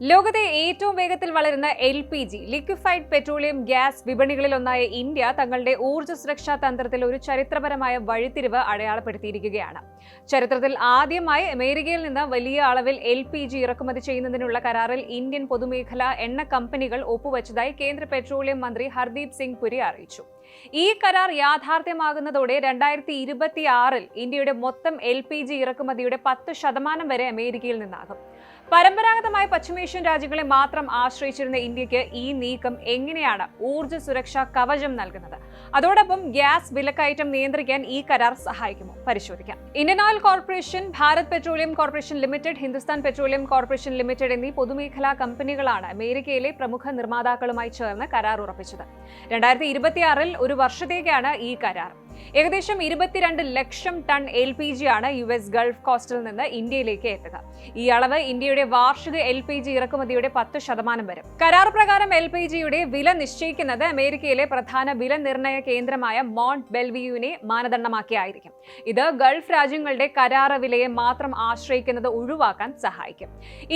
ലോകത്തെ ഏറ്റവും വേഗത്തിൽ വളരുന്ന LPG ലിക്വിഫൈഡ് പെട്രോളിയം ഗ്യാസ് വിപണികളിലൊന്നായ ഇന്ത്യ തങ്ങളുടെ ഊർജ്ജ സുരക്ഷാ തന്ത്രത്തിൽ ഒരു ചരിത്രപരമായ വഴിത്തിരിവ് അടയാളപ്പെടുത്തിയിരിക്കുകയാണ്. ചരിത്രത്തിൽ ആദ്യമായി അമേരിക്കയിൽ നിന്ന് വലിയ അളവിൽ LPG ഇറക്കുമതി ചെയ്യുന്നതിനുള്ള കരാറിൽ ഇന്ത്യൻ പൊതുമേഖലാ എണ്ണ കമ്പനികൾ ഒപ്പുവെച്ചതായി കേന്ദ്ര പെട്രോളിയം മന്ത്രി ഹർദീപ് സിംഗ് പുരി അറിയിച്ചു. ഈ കരാർ യാഥാർത്ഥ്യമാകുന്നതോടെ 2026-ൽ ഇന്ത്യയുടെ മൊത്തം LPG ഇറക്കുമതിയുടെ 10% വരെ അമേരിക്കയിൽ നിന്നാകും. പരമ്പരാഗതമായി പശ്ചിമേഷ്യൻ രാജ്യങ്ങളെ മാത്രം ആശ്രയിച്ചിരുന്ന ഇന്ത്യക്ക് ഈ നീക്കം എങ്ങനെയാണ് ഊർജ്ജ സുരക്ഷാ കവചം നൽകുന്നത്? അതോടൊപ്പം ഗ്യാസ് വിലക്കയറ്റം നിയന്ത്രിക്കാൻ ഈ കരാർ സഹായിക്കുമോ? പരിശോധിക്കാം. Indian oil corporation, Bharat petroleum corporation limited, Hindustan petroleum corporation limited എന്നീ പൊതുമേഖലാ കമ്പനികളാണ് അമേരിക്കയിലെ പ്രമുഖ നിർമ്മാതാക്കളുമായി ചേർന്ന് കരാർ ഉറപ്പിച്ചത്. 2026-ൽ ഒരു വർഷത്തേക്കാണ് ഈ കരാർ. ഏകദേശം 22 ലക്ഷം ടൺ LPG ആണ് US ഗൾഫ് കോസ്റ്റിൽ നിന്ന് ഇന്ത്യയിലേക്ക് എത്തുക. ഈ അളവ് ഇന്ത്യയുടെ വാർഷിക LPG ഇറക്കുമതിയുടെ 10% വരും. കരാർ പ്രകാരം LPGയുടെ വില നിശ്ചയിക്കുന്നത് അമേരിക്കയിലെ പ്രധാന വില നിർണ്ണയ കേന്ദ്രമായ മോണ്ട് ബെൽവിയുവിനെ മാനദണ്ഡമാക്കിയായിരിക്കും. ഇത് ഗൾഫ് രാജ്യങ്ങളുടെ കരാർ വിലയെ മാത്രം ആശ്രയിക്കുന്നത് ഒഴിവാക്കാൻ സഹായിക്കും.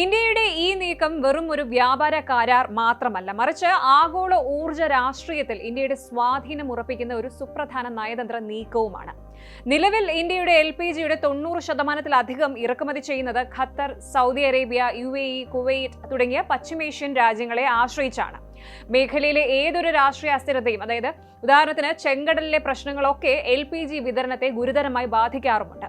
ഇന്ത്യയുടെ ഈ നീക്കം വെറും ഒരു വ്യാപാര കരാർ മാത്രമല്ല, മറിച്ച് ആഗോള ഊർജ്ജ രാഷ്ട്രീയത്തിൽ ഇന്ത്യയുടെ സ്വാധീനം ഉറപ്പിക്കുന്ന ഒരു സുപ്രധാന നയതന്ത്ര നീക്കവുമാണ്. നിലവിൽ ഇന്ത്യയുടെ LPGയുടെ 90%-ലധികം ഇറക്കുമതി ചെയ്യുന്നത് Qatar, Saudi Arabia, UAE, Kuwait തുടങ്ങിയ പശ്ചിമേഷ്യൻ രാജ്യങ്ങളെ ആശ്രയിച്ചാണ്. മേഖലയിലെ ഏതൊരു രാഷ്ട്രീയ അസ്ഥിരതയും, അതായത് ഉദാഹരണത്തിന് ചെങ്കടലിലെ പ്രശ്നങ്ങളൊക്കെ LPG വിതരണത്തെ ഗുരുതരമായി ബാധിക്കാറുമുണ്ട്.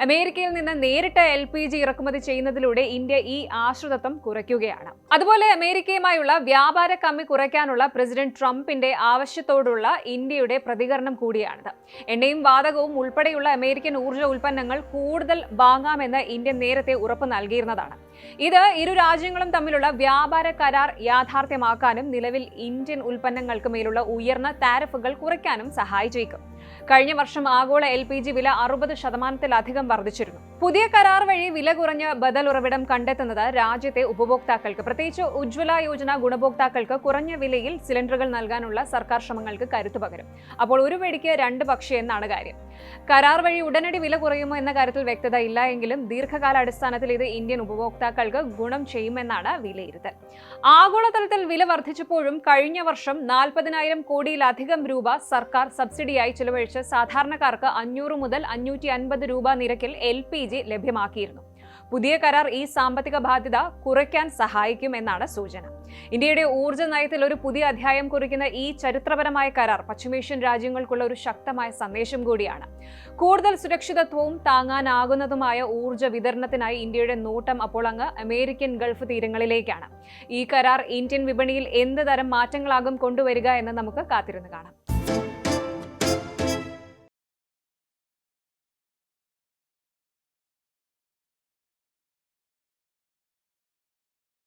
അമേരിക്കയിൽ നിന്ന് നേരിട്ട് LPG ഇറക്കുമതി ചെയ്യുന്നതിലൂടെ ഇന്ത്യ ഈ ആശ്രിതത്വം കുറയ്ക്കുകയാണ്. അതുപോലെ അമേരിക്കയുമായുള്ള വ്യാപാര കമ്മി കുറയ്ക്കാനുള്ള പ്രസിഡന്റ് ട്രംപിന്റെ ആവശ്യത്തോടുള്ള ഇന്ത്യയുടെ പ്രതികരണം കൂടിയാണിത്. എണ്ണയും വാതകവും ഉൾപ്പെടെയുള്ള അമേരിക്കൻ ഊർജ്ജ ഉൽപ്പന്നങ്ങൾ കൂടുതൽ വാങ്ങാമെന്ന് ഇന്ത്യ നേരത്തെ ഉറപ്പ് നൽകിയിരുന്നതാണ്. ഇത് ഇരു രാജ്യങ്ങളും തമ്മിലുള്ള വ്യാപാര കരാർ യാഥാർത്ഥ്യമാക്കാനും നിലവിൽ ഇന്ത്യൻ ഉൽപ്പന്നങ്ങൾക്ക് മേലുള്ള ഉയർന്ന താരിഫുകൾ കുറയ്ക്കാനും സഹായിച്ചേക്കും. കഴിഞ്ഞ വർഷം ആഗോള LPG വില 60%-ലധികം വർദ്ധിച്ചിരുന്നു. പുതിയ കരാർ വഴി വില കുറഞ്ഞ ബദൽ ഉറവിടം കണ്ടെത്തുന്നത് രാജ്യത്തെ ഉപഭോക്താക്കൾക്ക്, പ്രത്യേകിച്ച് ഉജ്ജ്വല യോജന ഗുണഭോക്താക്കൾക്ക് കുറഞ്ഞ വിലയിൽ സിലിണ്ടറുകൾ നൽകാനുള്ള സർക്കാർ ശ്രമങ്ങൾക്ക് കരുത്തു പകരും. അപ്പോൾ ഒരു വെടിക്ക് രണ്ട് പക്ഷി എന്നാണ് കാര്യം. കരാർ വഴി ഉടനടി വില കുറയുമോ എന്ന കാര്യത്തിൽ വ്യക്തത ഇല്ല എങ്കിലും ദീർഘകാല അടിസ്ഥാനത്തിൽ ഇത് ഇന്ത്യൻ ഉപഭോക്താക്കൾക്ക് ഗുണം ചെയ്യുമെന്നാണ് വിലയിരുത്തൽ. ആഗോളതലത്തിൽ വില വർദ്ധിച്ചപ്പോഴും കഴിഞ്ഞ വർഷം 40,000 കോടിയിലധികം രൂപ സർക്കാർ സബ്സിഡിയായി ചിലവഴിച്ച് സാധാരണക്കാർക്ക് 500 മുതൽ 550 രൂപ നിരക്കിൽ LPG ലഭ്യമാക്കിയിരുന്നു. പുതിയ കരാർ ഈ സാമ്പത്തിക ബാധ്യത കുറയ്ക്കാൻ സഹായിക്കുമെന്നാണ് സൂചന. ഇന്ത്യയുടെ ഊർജ്ജ നയത്തിൽ ഒരു പുതിയ അധ്യായം കുറിക്കുന്ന ഈ ചരിത്രപരമായ കരാർ പശ്ചിമേഷ്യൻ രാജ്യങ്ങൾക്കുള്ള ഒരു ശക്തമായ സന്ദേശം കൂടിയാണ്. കൂടുതൽ സുരക്ഷിതത്വവും താങ്ങാനാകുന്നതുമായ ഊർജ്ജ വിതരണത്തിനായി ഇന്ത്യയുടെ നോട്ടം അപ്പോൾ അങ്ങ് അമേരിക്കൻ ഗൾഫ് തീരങ്ങളിലേക്കാണ്. ഈ കരാർ ഇന്ത്യൻ വിപണിയിൽ എന്ത് തരം മാറ്റങ്ങളാകും കൊണ്ടുവരിക എന്ന് നമുക്ക് കാത്തിരുന്ന് കാണാം.